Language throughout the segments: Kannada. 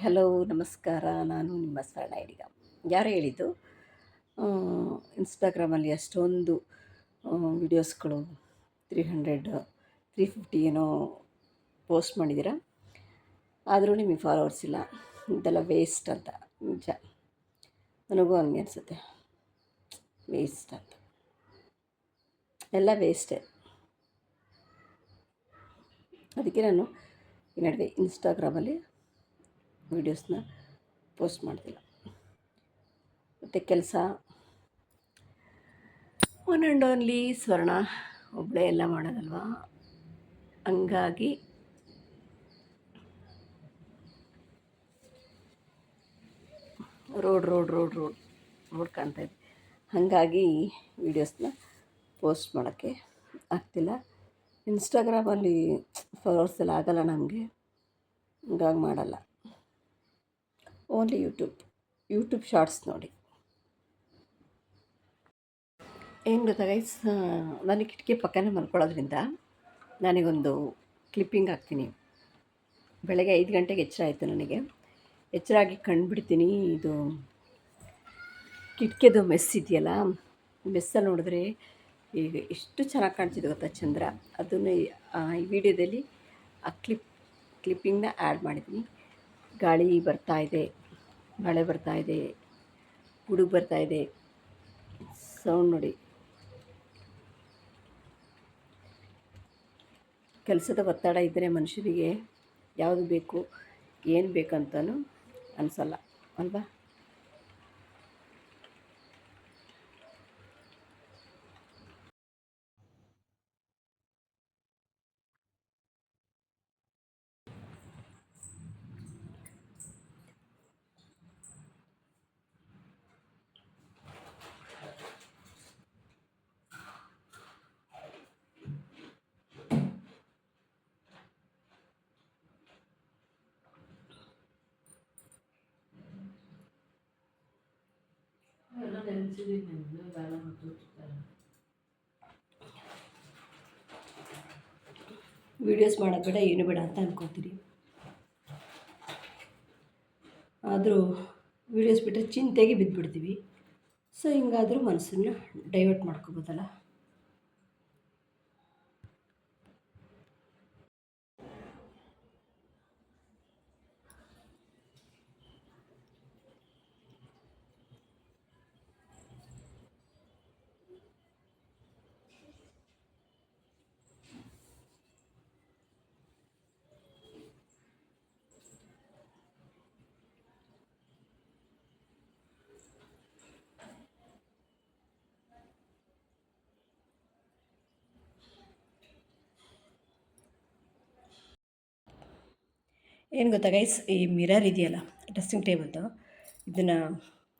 ಹಲೋ ನಮಸ್ಕಾರ. ನಾನು ನಿಮ್ಮ ಸ್ವರ್ಣ ಇದೀಗ. ಯಾರು ಹೇಳಿದ್ದು ಇನ್ಸ್ಟಾಗ್ರಾಮಲ್ಲಿ ಅಷ್ಟೊಂದು ವಿಡಿಯೋಸ್ಗಳು 300 350 ಏನೋ ಪೋಸ್ಟ್ ಮಾಡಿದ್ದೀರಾ, ಆದರೂ ನಿಮಗೆ ಫಾಲೋವರ್ಸ್ ಇಲ್ಲ. ಇದೆಲ್ಲ ವೇಸ್ಟ್ ಅಂತ. ನಿಜ, ನನಗೂ ಹಂಗೆ ಅನಿಸುತ್ತೆ. ವೇಸ್ಟ್ ಅಂತ, ಎಲ್ಲ ವೇಸ್ಟೇ. ಅದಕ್ಕೆ ನಾನು ಈ ನಡುವೆ ಇನ್ಸ್ಟಾಗ್ರಾಮಲ್ಲಿ ವೀಡಿಯೋಸ್ನ ಪೋಸ್ಟ್ ಮಾಡ್ತಿಲ್ಲ. ಮತ್ತು ಕೆಲಸ ಒನ್ ಆ್ಯಂಡ್ ಓನ್ಲಿ ಸ್ವರ್ಣ ಒಬ್ಬಳೇ ಎಲ್ಲ ಮಾಡೋದಲ್ವ, ಹಂಗಾಗಿ ರೋಡ್ ಕಾಣ್ತಾ ಇದೆ. ಹಾಗಾಗಿ ವೀಡಿಯೋಸ್ನ ಪೋಸ್ಟ್ ಮಾಡೋಕ್ಕೆ ಆಗ್ತಿಲ್ಲ. ಇನ್ಸ್ಟಾಗ್ರಾಮಲ್ಲಿ ಫಾಲೋವರ್ಸ್ ಎಲ್ಲ ಆಗೋಲ್ಲ ನಮಗೆ, ಹಂಗಾಗಿ ಮಾಡಲ್ಲ. ಓನ್ಲಿ ಯೂಟ್ಯೂಬ್ ಶಾರ್ಟ್ಸ್ ನೋಡಿ. ಏನು ಗೊತ್ತಾ ಗೈಸ್, ನಾನು ಕಿಟಕಿ ಪಕ್ಕನೇ ಮಲ್ಕೊಳ್ಳೋದ್ರಿಂದ ನನಗೊಂದು ಕ್ಲಿಪ್ಪಿಂಗ್ ಹಾಕ್ತೀನಿ. ಬೆಳಗ್ಗೆ 5 ಗಂಟೆಗೆ ಎಚ್ಚರ ಆಯಿತು ನನಗೆ. ಎಚ್ಚರ ಆಗಿ ಕಂಡುಬಿಡ್ತೀನಿ, ಇದು ಕಿಟಕಿದು ಮೆಸ್ ಇದೆಯಲ್ಲ, ಮೆಸ್ಸಲ್ಲಿ ನೋಡಿದ್ರೆ ಈಗ ಎಷ್ಟು ಚೆನ್ನಾಗಿ ಕಾಣ್ತಿದೆ ಗೊತ್ತಾ ಚಂದ್ರ. ಅದನ್ನು ಈ ವಿಡಿಯೋದಲ್ಲಿ ಆ ಕ್ಲಿಪ್ಪಿಂಗ್ನ ಆ್ಯಡ್ ಮಾಡಿದ್ದೀನಿ. ಗಾಳಿ ಬರ್ತಾಯಿದೆ, ಮಳೆ ಬರ್ತಾಯಿದೆ, ಗುಡುಗು ಬರ್ತಾಯಿದೆ, ಸೌಂಡ್ ನೋಡಿ. ಕೆಲಸದ ಒತ್ತಡ ಇದ್ದರೆ ಮನುಷ್ಯನಿಗೆ ಯಾವುದು ಬೇಕು, ಏನು ಬೇಕಂತಲೂ ಅನಿಸಲ್ಲ ಅಲ್ವಾ. ವೀಡಿಯೋಸ್ ಮಾಡೋದು ಬೇಡ, ಏನು ಬೇಡ ಅಂತ ಅನ್ಕೋತೀರಿ. ಆದರೂ ವೀಡಿಯೋಸ್ ಬಿಟ್ಟರೆ ಚಿಂತೆಗೆ ಬಿದ್ದುಬಿಡ್ತೀವಿ. ಸೊ ಹಿಂಗಾದರೂ ಮನಸ್ಸನ್ನು ಡೈವರ್ಟ್ ಮಾಡ್ಕೋಬೋದಲ್ಲ. ಏನು ಗೊತ್ತಾ ಗೈಸ್, ಈ ಮಿರರ್ ಇದೆಯಲ್ಲ ಡ್ರೆಸ್ಸಿಂಗ್ ಟೇಬಲ್ದು, ಇದನ್ನು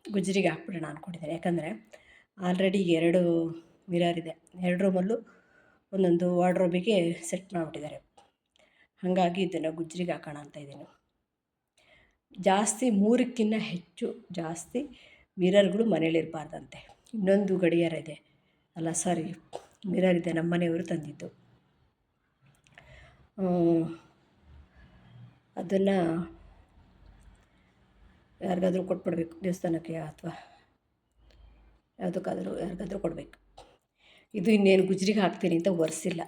ಗುಜರಿಗೆ ಹಾಕ್ಬಿಡೋಣ ಅಂದ್ಕೊಂಡಿದ್ದೇನೆ. ಯಾಕಂದರೆ ಆಲ್ರೆಡಿ 2 ಮಿರರ್ ಇದೆ. 2 ರೂಮಲ್ಲೂ ಒಂದೊಂದು ವಾರ್ಡ್ರೋಬಿಗೆ ಸೆಟ್ ಮಾಡಿಬಿಟ್ಟಿದ್ದಾರೆ. ಹಾಗಾಗಿ ಇದನ್ನು ಗುಜರಿಗೆ ಹಾಕೋಣ ಅಂತ ಇದ್ದೀನಿ. ಜಾಸ್ತಿ 3ಕ್ಕಿಂತ ಹೆಚ್ಚು ಜಾಸ್ತಿ ಮಿರರ್ಗಳು ಮನೇಲಿರಬಾರ್ದಂತೆ. ಇನ್ನೊಂದು ಗಡಿಯಾರ ಇದೆ ಅಲ್ಲ, ಸಾರಿ ಮಿರರ್ ಇದೆ, ನಮ್ಮ ಮನೆಯವರು ತಂದಿದ್ದು. ಅದನ್ನು ಯಾರಿಗಾದ್ರೂ ಕೊಟ್ಬಿಡ್ಬೇಕು, ದೇವಸ್ಥಾನಕ್ಕೆ ಅಥವಾ ಯಾವುದಕ್ಕಾದರೂ ಯಾರಿಗಾದ್ರೂ ಕೊಡಬೇಕು. ಇದು ಇನ್ನೇನು ಗುಜರಿಗೆ ಹಾಕ್ತೀನಿ ಅಂತ ಒರೆಸಿಲ್ಲ.